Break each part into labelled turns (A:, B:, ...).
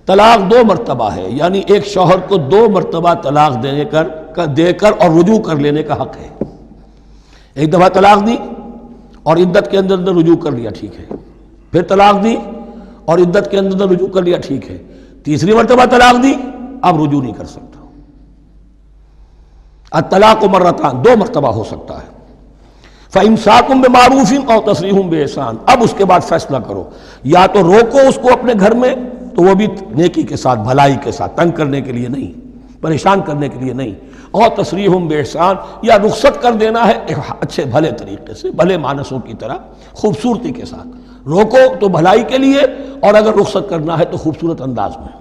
A: طلاق 2 مرتبہ ہے، یعنی ایک شوہر کو 2 مرتبہ طلاق دے کر اور رجوع کر لینے کا حق ہے۔ ایک دفعہ طلاق دی اور عدت کے اندر رجوع کر لیا، ٹھیک ہے، پھر طلاق دی اور عدت کے اندر رجوع کر لیا، ٹھیک ہے، تیسری مرتبہ طلاق دی، اب رجوع نہیں کر سکتا۔ الطلاق مرتان، 2 مرتبہ ہو سکتا ہے۔ فَإِمْسَاكٌ بِمَعْرُوفٍ أَوْ تَسْرِيحٌ بِإِحْسَانٍ، اب اس کے بعد فیصلہ کرو، یا تو روکو اس کو اپنے گھر میں، تو وہ بھی نیکی کے ساتھ، بھلائی کے ساتھ، تنگ کرنے کے لیے نہیں، پریشان کرنے کے لیے نہیں، اور تسریح بِإِحْسَان، یا رخصت کر دینا ہے اچھے بھلے طریقے سے، بھلے مانسوں کی طرح، خوبصورتی کے ساتھ۔ روکو تو بھلائی کے لیے، اور اگر رخصت کرنا ہے تو خوبصورت انداز میں۔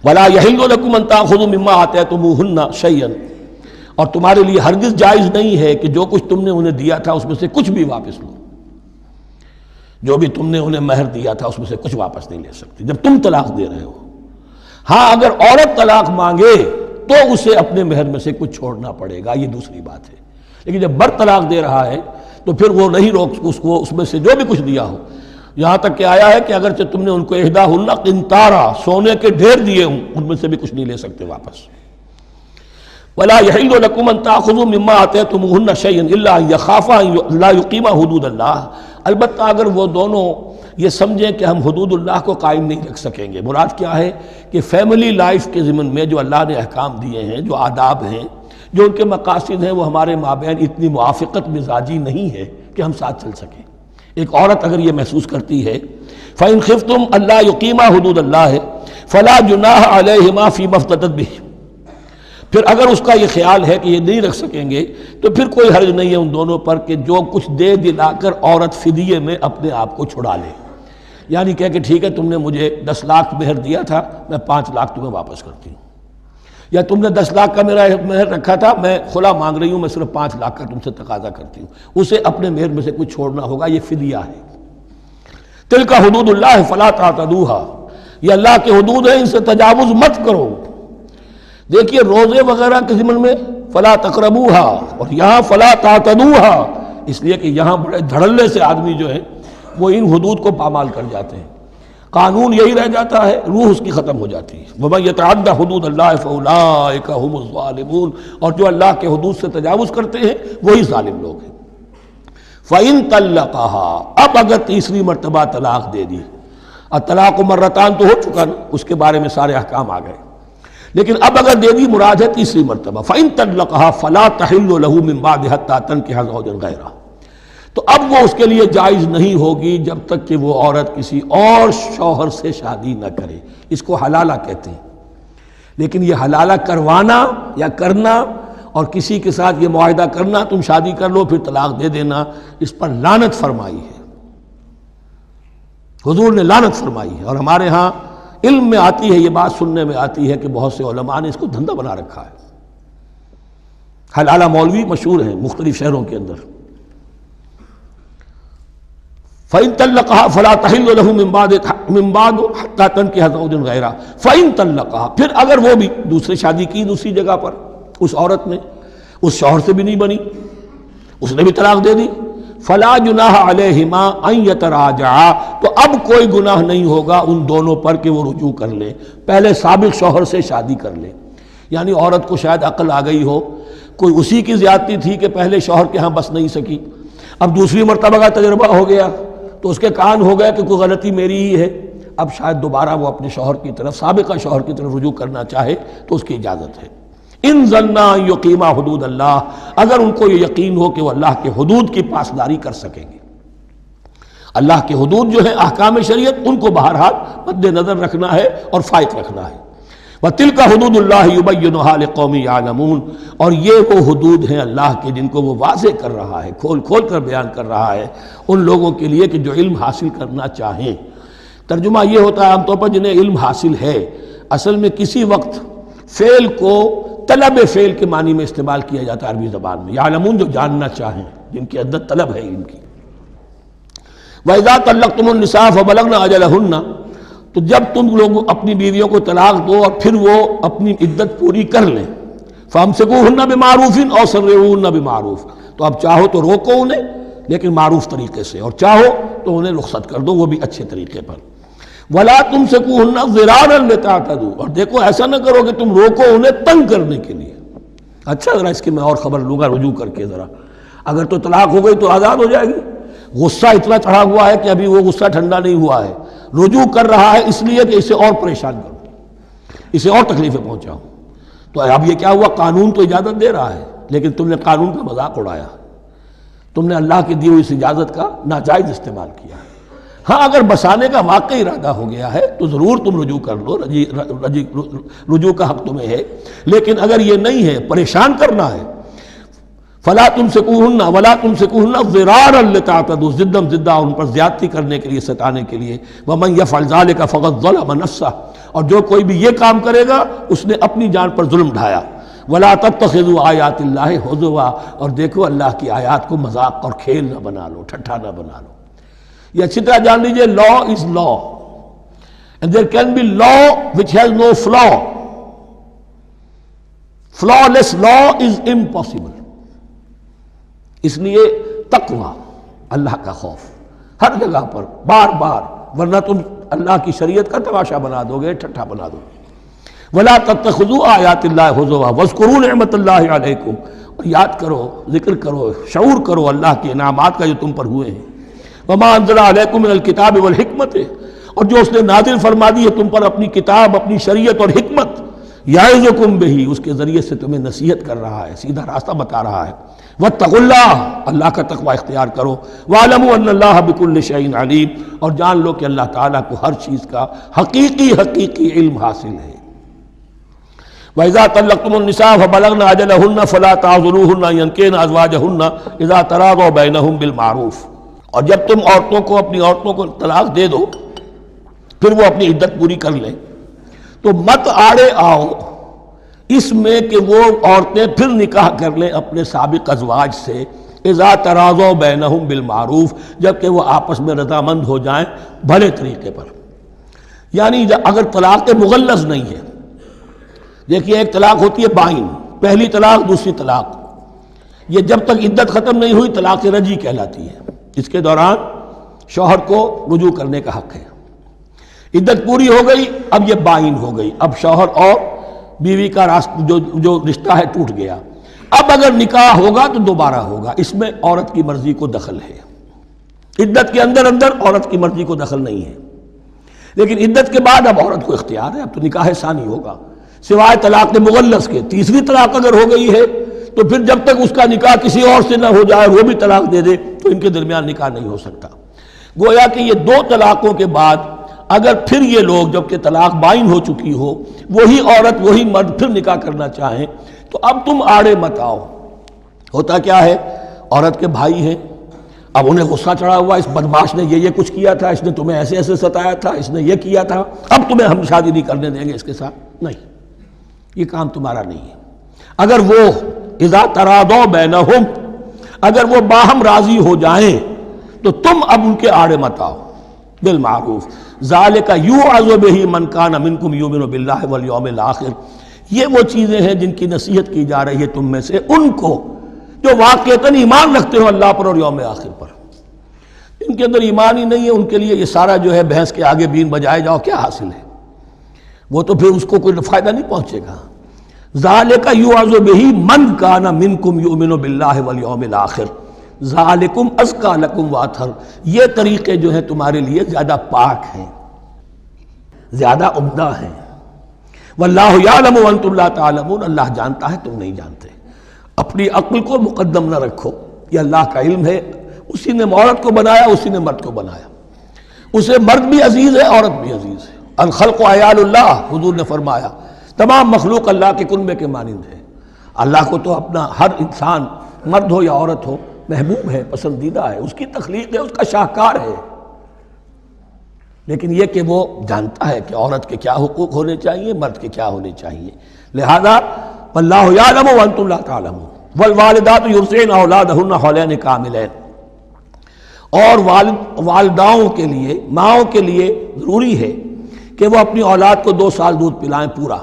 A: وَلَا يَحِلُّ لَكُمْ أَن تَأْخُذُوا مِمَّا آتَيْتُمُوهُنَّ شَيْئًا، اور تمہارے لیے ہرگز جائز نہیں ہے کہ جو کچھ تم نے انہیں دیا تھا اس میں سے کچھ بھی واپس لو۔ جو بھی تم نے انہیں مہر دیا تھا اس میں سے کچھ واپس نہیں لے سکتے جب تم طلاق دے رہے ہو۔ ہاں اگر عورت طلاق مانگے تو اسے اپنے مہر میں سے کچھ چھوڑنا پڑے گا، یہ دوسری بات ہے، لیکن جب مرد طلاق دے رہا ہے تو پھر وہ نہیں روک اس کو اس میں سے جو بھی کچھ دیا ہو۔ یہاں تک کہ آیا ہے کہ اگرچہ تم نے ان کو احداہن قنطارا، سونے کے ڈھیر دیے ہوں، ان میں سے بھی کچھ نہیں لے سکتے واپس۔ وَلَا يَحِلُّ لَكُمْ أَن تَأْخُذُوا مِمَّا آتَيْتُمُوهُنَّ شَيْئًا إِلَّا أَن يَخَافَا أَن لَا يُقِيمَا حُدُودَ اللَّهِ، البتہ اگر وہ دونوں یہ سمجھیں کہ ہم حدود اللہ کو قائم نہیں رکھ سکیں گے۔ مراد کیا ہے کہ فیملی لائف کے ضمن میں جو اللہ نے احکام دیے ہیں، جو آداب ہیں، جو ان کے مقاصد ہیں، وہ ہمارے مابین اتنی موافقت مزاجی نہیں ہے کہ ہم ساتھ چل سکیں۔ ایک عورت اگر یہ محسوس کرتی ہے فَإِنْ خِفْتُمْ أَلَّا يُقِيمَا حُدُودَ اللَّهِ فَلَا جُنَاحَ عَلَيْهِمَا فِي مَا افْتَدَتْ بِهِ، پھر اگر اس کا یہ خیال ہے کہ یہ نہیں رکھ سکیں گے تو پھر کوئی حرج نہیں ہے ان دونوں پر کہ جو کچھ دے دلا کر عورت فدیے میں اپنے آپ کو چھڑا لے، یعنی کہہ کہ ٹھیک ہے تم نے مجھے 10 لاکھ مہر دیا تھا، میں 5 لاکھ تمہیں واپس کرتی ہوں، یا تم نے 10 لاکھ کا میرا مہر رکھا تھا، میں خلا مانگ رہی ہوں، میں صرف 5 لاکھ کا تم سے تقاضا کرتی ہوں، اسے اپنے مہر میں سے کچھ چھوڑنا ہوگا، یہ فدیہ ہے۔ تلک حدود اللہ فلا تعتدوها، یہ اللہ کے حدود ہیں، ان سے تجاوز مت کرو۔ دیکھیے روزے وغیرہ کے ضمن میں فلا تقربوها، اور یہاں فلا تعتدوها، اس لیے کہ یہاں بڑے دھڑلے سے آدمی جو ہے وہ ان حدود کو پامال کر جاتے ہیں، قانون یہی رہ جاتا ہے، روح اس کی ختم ہو جاتی ہے۔ وَمَن يَتَعَدَّ حُدُودَ اللَّهِ فَأُولَٰئِكَ هُمُ الظَّالِمُونَ، اور جو اللہ کے حدود سے تجاوز کرتے ہیں وہی ظالم لوگ ہیں۔ فَإِن طَلَّقَهَا، اب اگر تیسری مرتبہ طلاق دے دی، الطلاق مرتان تو ہو چکا نا، اس کے بارے میں سارے احکام آ گئے، لیکن اب اگر دے دی مراد ہے تیسری مرتبہ۔ فَإِن طَلَّقَهَا فَلَا تَحِلُّ لَهُ مِن بَعْدِ حَتَّىٰ تَنكِحَ زَوْجًا غَيْرَهُ، تو اب وہ اس کے لیے جائز نہیں ہوگی جب تک کہ وہ عورت کسی اور شوہر سے شادی نہ کرے۔ اس کو حلالہ کہتے ہیں، لیکن یہ حلالہ کروانا یا کرنا اور کسی کے ساتھ یہ معاہدہ کرنا تم شادی کر لو پھر طلاق دے دینا، اس پر لعنت فرمائی ہے، حضور نے لعنت فرمائی ہے۔ اور ہمارے ہاں علم میں آتی ہے، یہ بات سننے میں آتی ہے کہ بہت سے علماء نے اس کو دھندا بنا رکھا ہے۔ حلالہ مولوی مشہور ہیں مختلف شہروں کے اندر۔ فَإِن طَلَّقَهَا فَلَا تَحِلُّ لَهُ مِن بَعْدُ حَتَّىٰ تَنكِحَ زَوْجًا غَيْرَهُ فَإِن طَلَّقَهَا، پھر اگر وہ بھی دوسری شادی کی دوسری جگہ پر، اس عورت نے اس شوہر سے بھی نہیں بنی، اس نے بھی طلاق دے دی، فَلَا جُنَاحَ عَلَيْهِمَا أَن يَتَرَاجَعَا، تو اب کوئی گناہ نہیں ہوگا ان دونوں پر کہ وہ رجوع کر لیں، پہلے سابق شوہر سے شادی کر لیں۔ یعنی عورت کو شاید عقل آ گئی ہو، کوئی اسی کی زیادتی تھی کہ پہلے شوہر کے ہاں بس نہیں سکی، اب دوسری مرتبہ کا تجربہ ہو گیا تو اس کے کان ہو گیا کہ کوئی غلطی میری ہی ہے، اب شاید دوبارہ وہ اپنے شوہر کی طرف، سابقہ شوہر کی طرف رجوع کرنا چاہے تو اس کی اجازت ہے۔ ان ظنا یقیما حدود اللہ، اگر ان کو یہ یقین ہو کہ وہ اللہ کے حدود کی پاسداری کر سکیں گے۔ اللہ کے حدود جو ہیں احکام شریعت، ان کو بہرحال مد نظر رکھنا ہے اور فائق رکھنا ہے۔ وَتِلْكَ حُدُودُ اللَّهِ يُبَيِّنُهَا لِقَوْمٍ يَعْلَمُونَ، اور یہ وہ حدود ہیں اللہ کے جن کو وہ واضح کر رہا ہے، کھول کھول کر بیان کر رہا ہے ان لوگوں کے لیے کہ جو علم حاصل کرنا چاہیں۔ ترجمہ یہ ہوتا ہے عام طور پر جنہیں علم حاصل ہے، اصل میں کسی وقت فعل کو طلب فعل کے معنی میں استعمال کیا جاتا ہے عربی زبان میں، یعلمون جو جاننا چاہیں، جن کے اندر طلب ہے علم کی۔ وَإِذَا طَلَّقْتُمُ النِّسَاءَ فَبَلَغْنَ أَجَلَهُنَّ، تو جب تم لوگ اپنی بیویوں کو طلاق دو اور پھر وہ اپنی عدت پوری کر لیں، فَأَمْسِكُوهُنَّ بِمَعْرُوفٍ أَوْ سَرِّحُوهُنَّ بِمَعْرُوفٍ، تو اب چاہو تو روکو انہیں لیکن معروف طریقے سے، اور چاہو تو انہیں رخصت کر دو وہ بھی اچھے طریقے پر۔ ولا تمسکوہن ضرارا لتعتدوا، اور دیکھو ایسا نہ کرو کہ تم روکو انہیں تنگ کرنے کے لیے. اچھا ذرا اس کی میں اور خبر لوں گا رجوع کر کے. ذرا اگر تو طلاق ہو گئی تو آزاد ہو جائے گی. غصہ اتنا چڑھا ہوا ہے کہ ابھی وہ غصہ ٹھنڈا نہیں ہوا ہے، رجوع کر رہا ہے اس لیے کہ اسے اور پریشان کروں، اسے اور تکلیفیں پہنچاؤں. تو اب یہ کیا ہوا؟ قانون تو اجازت دے رہا ہے لیکن تم نے قانون کا مذاق اڑایا، تم نے اللہ کی دی ہوئی اس اجازت کا ناجائز استعمال کیا. ہاں اگر بسانے کا واقعی ارادہ ہو گیا ہے تو ضرور تم رجوع کر لو، رجوع کا حق تمہیں ہے. لیکن اگر یہ نہیں ہے، پریشان کرنا ہے، فلا تمسکوہن ولا تمسکوہن ضرارا لتعتدوا، ضدم ضدہ ان پر زیادتی کرنے کے لیے، ستانے کے لیے. ومن یفعل ذلک فقد ظلم نفسہ، اور جو کوئی بھی یہ کام کرے گا اس نے اپنی جان پر ظلم ڈھایا. ولا تتخذوا آیات اللہ ہزوا، اور دیکھو اللہ کی آیات کو مذاق اور کھیل نہ بنا لو، ٹھٹھا نہ بنا لو. یہ اچھی طرح جان لیجئے، law is law and there can be law which has no flaw. Flawless law is impossible. اس لیے تقوی، اللہ کا خوف ہر جگہ پر بار بار، ورنہ تم اللہ کی شریعت کا تماشا بنا دو گے، ٹھٹھا بنا دو گے. ولا تتخذوا آیات اللہ ہزوا واذکروا نعمت اللہ علیکم، اور یاد کرو، ذکر کرو، شعور کرو اللہ کے انعامات کا جو تم پر ہوئے ہیں. وما انزل علیکم من الکتاب والحکمت، اور جو اس نے نازل فرما دی ہے تم پر اپنی کتاب، اپنی شریعت اور حکمت. یعظکم بہ، اس کے ذریعے سے تمہیں نصیحت کر رہا ہے، سیدھا راستہ بتا رہا ہے. واتقوا اللہ، اللہ کا تقوی اختیار کرو. واعلموا ان اللہ بکل شیء علیم، اور جان لو کہ اللہ تعالیٰ کو ہر چیز کا حقیقی علم حاصل ہے. وَإِذَا طَلَّقْتُمُ النِّسَاءَ فَبَلَغْنَ أَجَلَهُنَّ فَلَا تَعْضُلُوهُنَّ أَن يَنكِحْنَ أَزْوَاجَهُنَّ إِذَا تَرَاضَوْا بَيْنَهُم بِالْمَعْرُوفِ، اور جب تم عورتوں کو، اپنی عورتوں کو طلاق دے دو پھر وہ اپنی عدت پوری کر لیں، تو مت آڑے آؤ اس میں کہ وہ عورتیں پھر نکاح کر لیں اپنے سابق ازواج سے. اذا تراضوا بینہم بالمعروف، جبکہ وہ آپس میں رضامند ہو جائیں بھلے طریقے پر. یعنی اگر طلاق مغلظ نہیں ہے، دیکھیے ایک طلاق ہوتی ہے بائن، پہلی طلاق، دوسری طلاق، یہ جب تک عدت ختم نہیں ہوئی طلاق رجعی کہلاتی ہے. اس کے دوران شوہر کو رجوع کرنے کا حق ہے. عدت پوری ہو گئی، اب یہ بائن ہو گئی، اب شوہر اور بیوی کا جو رشتہ ہے ٹوٹ گیا. اب اگر نکاح ہوگا تو دوبارہ ہوگا، اس میں عورت کی مرضی کو دخل ہے. عدت کے اندر عورت کی مرضی کو دخل نہیں ہے، لیکن عدت کے بعد اب عورت کو اختیار ہے، اب تو نکاح ثانی ہوگا سوائے طلاق مغلظ کے. تیسری طلاق اگر ہو گئی ہے تو پھر جب تک اس کا نکاح کسی اور سے نہ ہو جائے، وہ بھی طلاق دے دے، تو ان کے درمیان نکاح نہیں ہو سکتا. گویا کہ یہ دو طلاقوں کے بعد اگر پھر یہ لوگ، جبکہ طلاق بائن ہو چکی ہو، وہی عورت وہی مرد پھر نکاح کرنا چاہیں تو اب تم آڑے مت آؤ. ہوتا کیا ہے، عورت کے بھائی ہیں، اب انہیں غصہ چڑھا ہوا، اس بدماش نے یہ کچھ کیا تھا، اس نے تمہیں ایسے ایسے ستایا تھا، اس نے یہ کیا تھا، اب تمہیں ہم شادی نہیں کرنے دیں گے اس کے ساتھ. نہیں، یہ کام تمہارا نہیں ہے. اگر وہ اذا تراضوا بینہم، اگر وہ باہم راضی ہو جائیں تو تم اب ان کے آڑے مت آؤ. بالمعروف، ذالک یوعظ بہ من کان منکم یؤمن باللہ والیوم الآخر، یہ وہ چیزیں ہیں جن کی نصیحت کی جا رہی ہے تم میں سے ان کو جو واقعتاً ایمان رکھتے ہو اللہ پر اور یوم آخر پر. ان کے اندر ایمان ہی نہیں ہے، ان کے لیے یہ سارا جو ہے بھینس کے آگے بین بجائے جاؤ کیا حاصل ہے، وہ تو پھر اس کو کوئی فائدہ نہیں پہنچے گا. ذالک یوعظ بہ من کان منکم یؤمن باللہ والیوم الآخر ذالکم ازکی لکم واطہر، یہ طریقے جو ہیں تمہارے لیے زیادہ پاک ہیں، زیادہ عمدہ ہیں. واللہ یعلم وانتم لا تعلمون، اللہ جانتا ہے تم نہیں جانتے. اپنی عقل کو مقدم نہ رکھو، یہ اللہ کا علم ہے. اسی نے عورت کو بنایا، اسی نے مرد کو بنایا، اسے مرد بھی عزیز ہے، عورت بھی عزیز ہے. الخلق عیال اللہ، حضور نے فرمایا تمام مخلوق اللہ کے کنبے کے مانند ہے. اللہ کو تو اپنا ہر انسان مرد ہو یا عورت ہو محبوب ہے، پسندیدہ ہے، اس کی تخلیق ہے، اس کا شاہکار ہے. لیکن یہ کہ وہ جانتا ہے کہ عورت کے کیا حقوق ہونے چاہیے، مرد کے کیا ہونے چاہیے. لہذا واللہ یعلم وانتم لا تعلمون. والوالدات یرضعن اولادہن حولین کاملین، اور والداؤں کے لیے، ماؤں کے لیے ضروری ہے کہ وہ اپنی اولاد کو 2 سال دودھ پلائیں پورا.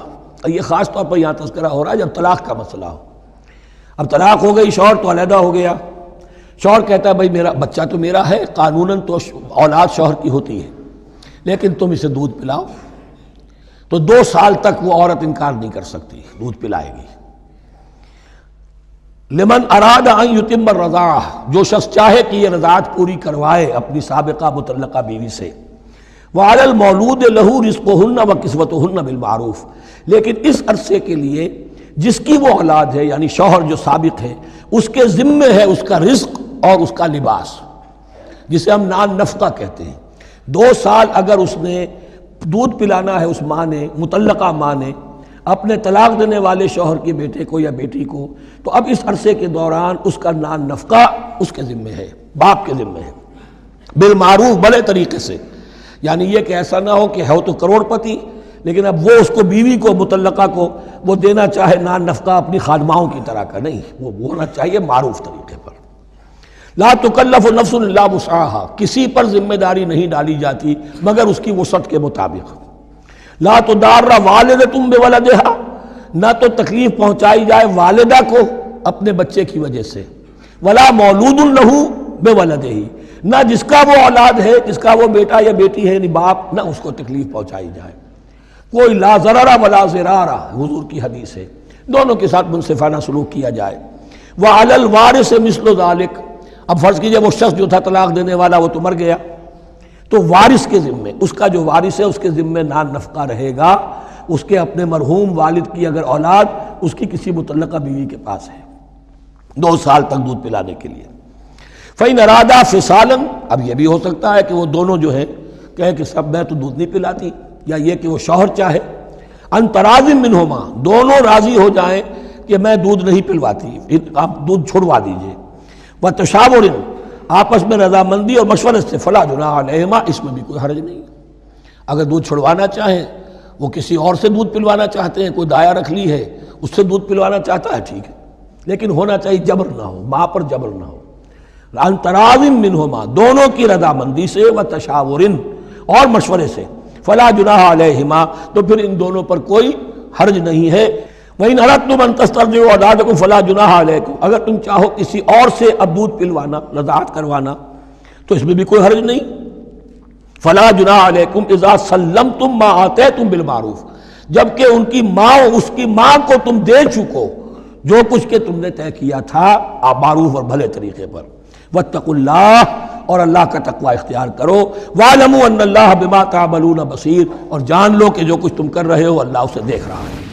A: یہ خاص طور پر یہاں تذکرہ ہو رہا ہے جب طلاق کا مسئلہ ہو. اب طلاق ہو گئی، شوہر تو علیحدہ ہو گیا، شوہر کہتا ہے بھائی میرا بچہ تو میرا ہے، قانوناً تو اولاد شوہر کی ہوتی ہے، لیکن تم اسے دودھ پلاؤ، تو 2 سال تک وہ عورت انکار نہیں کر سکتی، دودھ پلائے گی۔ لمن اراد ان یتم الرضاعہ، جو شخص چاہے کہ یہ رضاعت پوری کروائے اپنی سابقہ مطلقہ بیوی سے۔ وعلی المولود لہ رزقہن وکسوتہن بالمعروف، لیکن اس عرصے کے لیے جس کی وہ اولاد ہے، یعنی شوہر جو سابق ہے، اس کے ذمے ہے اس کا رزق اور اس کا لباس، جسے ہم نان نفقہ کہتے ہیں۔ 2 سال اگر اس نے دودھ پلانا ہے اس ماں نے، مطلقہ ماں نے، اپنے طلاق دینے والے شوہر کے بیٹے کو یا بیٹی کو، تو اب اس عرصے کے دوران اس کا نان نفقہ اس کے ذمے ہے، باپ کے ذمے ہے، بالمعروف، بڑے طریقے سے۔ یعنی یہ کہ ایسا نہ ہو کہ ہے تو کروڑ پتی، لیکن اب وہ اس کو بیوی کو مطلقہ کو وہ دینا چاہے نان نفقہ اپنی خادماؤں کی طرح کا، نہیں، وہ ہونا چاہیے معروف طریقے پر۔ لا تکلف نفس الا وسعها، کسی پر ذمہ داری نہیں ڈالی جاتی مگر اس کی وسعت کے مطابق۔ لا تضار والدۃ بولدہا، نہ تو تکلیف پہنچائی جائے والدہ کو اپنے بچے کی وجہ سے، ولا مولود لہ بولدہ، نہ جس کا وہ اولاد ہے، جس کا وہ بیٹا یا بیٹی ہے، یعنی باپ، نہ اس کو تکلیف پہنچائی جائے۔ کوئی لا ضرر ولا ضرار، حضور کی حدیث ہے، دونوں کے ساتھ منصفانہ سلوک کیا جائے۔ وعلی الوارث مثل ذلک، اب فرض کیجئے وہ شخص جو تھا طلاق دینے والا وہ تو مر گیا، تو وارث کے ذمے، اس کا جو وارث ہے اس کے ذمے نان نفقہ رہے گا، اس کے اپنے مرحوم والد کی اگر اولاد اس کی کسی مطلقہ بیوی کے پاس ہے 2 سال تک دودھ پلانے کے لیے۔ فَإِنْ أَرَادَا فِصَالًا، اب یہ بھی ہو سکتا ہے کہ وہ دونوں جو ہیں کہیں کہ سب میں تو دودھ نہیں پلاتی، یا یہ کہ وہ شوہر چاہے ان تراض منہما، دونوں راضی ہو جائیں کہ میں دودھ نہیں پلواتی، آپ دودھ چھڑوا دیجئے، وتشاور، آپس میں رضامندی اور مشورت سے، فلا جناح علیہما، اس میں بھی کوئی حرج نہیں۔ اگر دودھ چھڑوانا چاہیں، وہ کسی اور سے دودھ پلوانا چاہتے ہیں، کوئی دایا رکھ لی ہے اس سے دودھ پلوانا چاہتا ہے، ٹھیک ہے، لیکن ہونا چاہیے جبر نہ ہو، ماں پر جبر نہ ہو۔ ان تراض منہما، دونوں کی رضامندی سے، وتشاور، اور مشورے سے، فلا جناح علیہما، تو پھر ان دونوں پر کوئی حرج نہیں ہے۔ وَإِنْ أَرَدْتُمْ أَنْ تَسْتَرْضِعُوا أَوْلَادَكُمْ فَلَا جُنَاحَ عَلَيْكُمْ، اگر تم چاہو کسی اور سے اب دودھ پلوانا، رضاعت کروانا، تو اس میں بھی کوئی حرج نہیں۔ فَلَا جُنَاحَ عَلَيْكُمْ إِذَا سَلَّمْتُمْ مَا آتَيْتُمْ بِالْمَعْرُوفِ، جبکہ ان کی ماں، اس کی ماں کو تم دے چکو جو کچھ کہ تم نے طے کیا تھا معروف اور بھلے طریقے پر۔ وَاتَّقُوا اللَّهَ، اور اللہ کا تقوی اختیار کرو۔ وَاعْلَمُوا أَنَّ اللَّهَ بِمَا تَعْمَلُونَ بَصِيرٌ، اور جان لو کہ جو کچھ تم کر رہے ہو اللہ اسے دیکھ رہا ہے۔